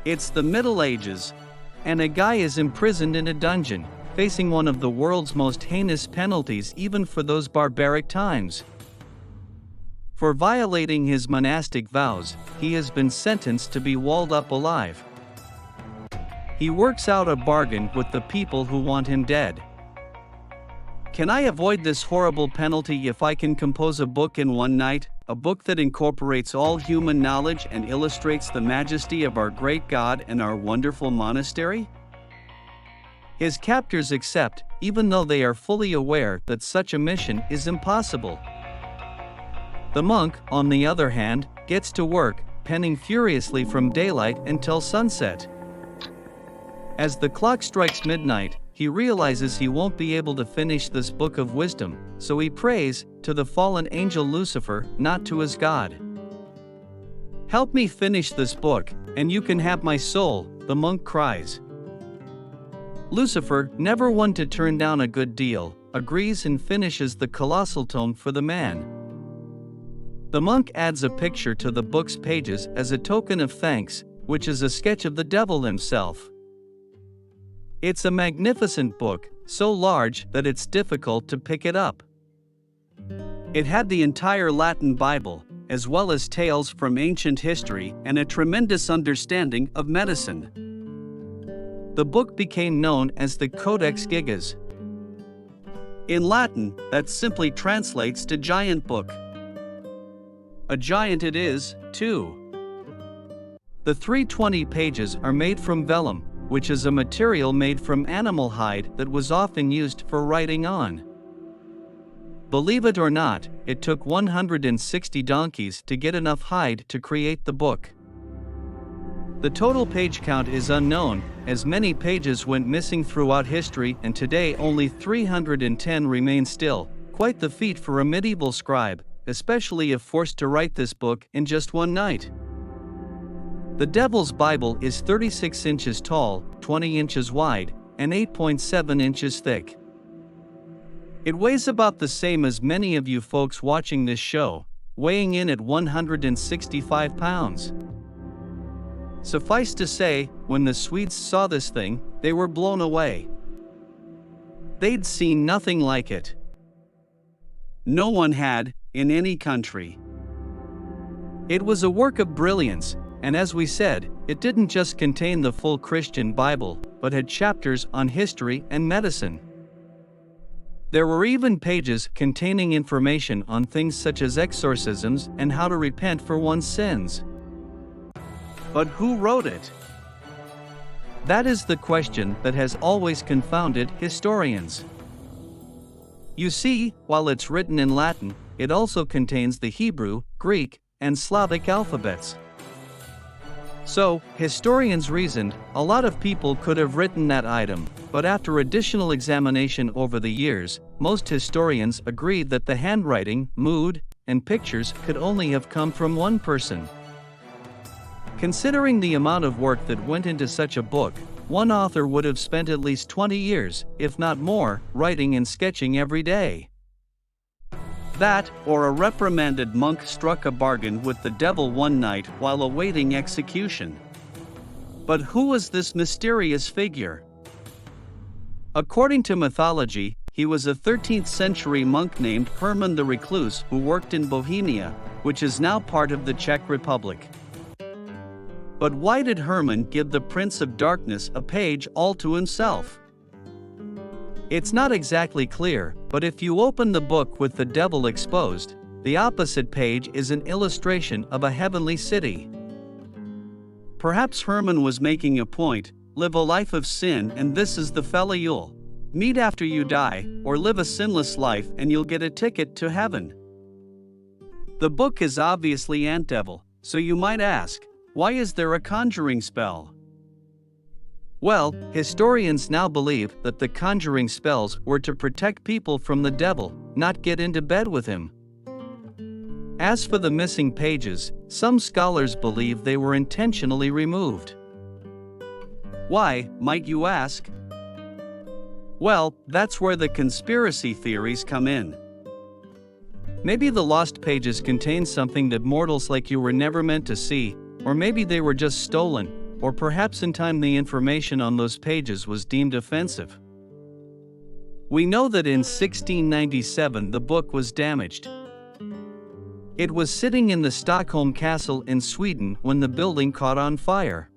It's the Middle Ages, and a guy is imprisoned in a dungeon, facing one of the world's most heinous penalties even for those barbaric times. For violating his monastic vows, he has been sentenced to be walled up alive. He works out a bargain with the people who want him dead. Can I avoid this horrible penalty if I can compose a book in one night, a book that incorporates all human knowledge and illustrates the majesty of our great God and our wonderful monastery? His captors accept, even though they are fully aware that such a mission is impossible. The monk, on the other hand, gets to work, penning furiously from daylight until sunset. As the clock strikes midnight, he realizes he won't be able to finish this book of wisdom, so he prays to the fallen angel Lucifer, not to his God. "Help me finish this book, and you can have my soul," the monk cries. Lucifer, never one to turn down a good deal, agrees and finishes the colossal tome for the man. The monk adds a picture to the book's pages as a token of thanks, which is a sketch of the devil himself. It's a magnificent book, so large that it's difficult to pick it up. It had the entire Latin Bible, as well as tales from ancient history and a tremendous understanding of medicine. The book became known as the Codex Gigas. In Latin, that simply translates to giant book. A giant it is, too. The 320 pages are made from vellum, which is a material made from animal hide that was often used for writing on. Believe it or not, it took 160 donkeys to get enough hide to create the book. The total page count is unknown, as many pages went missing throughout history, and today only 310 remain still, quite the feat for a medieval scribe, especially if forced to write this book in just one night. The Devil's Bible is 36 inches tall, 20 inches wide, and 8.7 inches thick. It weighs about the same as many of you folks watching this show, weighing in at 165 pounds. Suffice to say, when the Swedes saw this thing, they were blown away. They'd seen nothing like it. No one had, in any country. It was a work of brilliance, and as we said, it didn't just contain the full Christian Bible, but had chapters on history and medicine. There were even pages containing information on things such as exorcisms and how to repent for one's sins. But who wrote it? That is the question that has always confounded historians. You see, while it's written in Latin, it also contains the Hebrew, Greek, and Slavic alphabets. So, historians reasoned, a lot of people could have written that item, but after additional examination over the years, most historians agreed that the handwriting, mood, and pictures could only have come from one person. Considering the amount of work that went into such a book, one author would have spent at least 20 years, if not more, writing and sketching every day. That, or a reprimanded monk struck a bargain with the devil one night while awaiting execution. But who was this mysterious figure? According to mythology, he was a 13th century monk named Herman the Recluse who worked in Bohemia, which is now part of the Czech Republic. But why did Herman give the Prince of Darkness a page all to himself? It's not exactly clear, but if you open the book with the devil exposed, the opposite page is an illustration of a heavenly city. Perhaps Herman was making a point: live a life of sin and this is the fella you'll meet after you die, or live a sinless life and you'll get a ticket to heaven. The book is obviously Ant-Devil, so you might ask, why is there a conjuring spell? Well, historians now believe that the conjuring spells were to protect people from the devil, not get into bed with him. As for the missing pages, some scholars believe they were intentionally removed. Why, might you ask? Well, that's where the conspiracy theories come in. Maybe the lost pages contain something that mortals like you were never meant to see, or maybe they were just stolen, or perhaps in time the information on those pages was deemed offensive. We know that in 1697 the book was damaged. It was sitting in the Stockholm Castle in Sweden when the building caught on fire.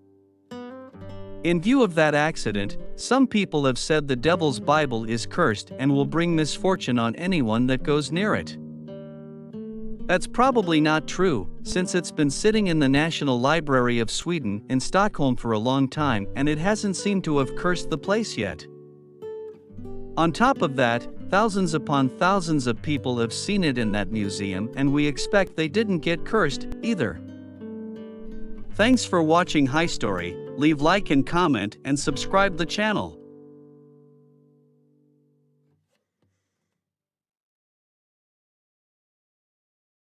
In view of that accident, some people have said the Devil's Bible is cursed and will bring misfortune on anyone that goes near it. That's probably not true, since it's been sitting in the National Library of Sweden in Stockholm for a long time and it hasn't seemed to have cursed the place yet. On top of that, thousands upon thousands of people have seen it in that museum, and we expect they didn't get cursed either. Thanks for watching High Story. Leave like and comment and subscribe the channel.